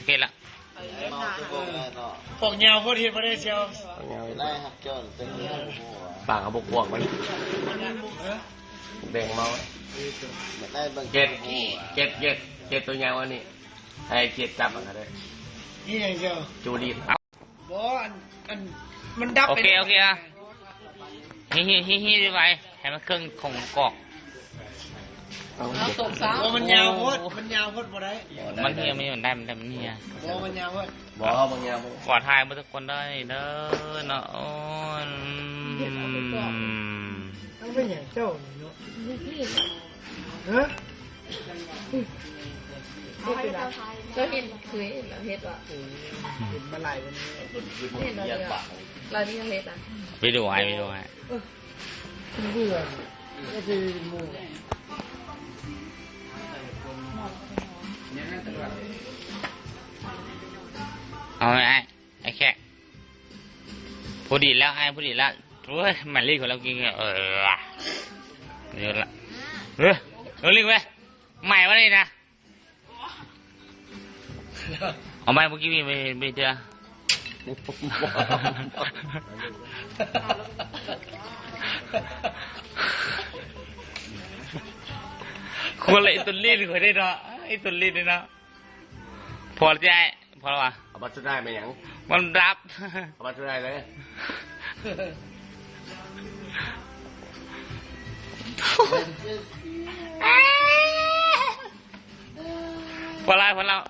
เก็ตละพวกเงาพวกที่ไม่ได้เชียวปากกับบวกมันแบ่งเมาเก็ตตัวยาวอันนี้ไอ้เก็ตจับอะไรนี่อย่างเดียวจูดีบออันมันดับโอเคอ่ะฮิไปให้มันเครื่องของกอกเอาตกสาวมันยาวโคตรบ่ได้มันเฮียไม่ได้มันเฮียบอมันยาวโคตรบอบางอย่างกอดทายมาทุกคนได้เด้อเนาะต้องเป็นอย่างเจ้าเนาะฮะก็เห็นคุยแล้วเฮ็ดว่ะเห็นมาหลายวันนี้เห็นเราที่เฮ็ดอ่ะไปดูไอ้เบื่อก็คือหมูเอาไอ้แค่พอดีแล้วไอ้พอดีแล้วโอ้ยมันรีบของเรากินเเยอะละเรารีบไปใหม่วะนี่นะเอาไปเมื่อกี้มีไปเจอคนละไอ้ตุลีนคนได้เนาะไอ้ตุลีนเนาะพอใจพอแล้ววะเอาบัตรได้ไหมยังมันรับเอาบัตรได้เลยพอแล้ว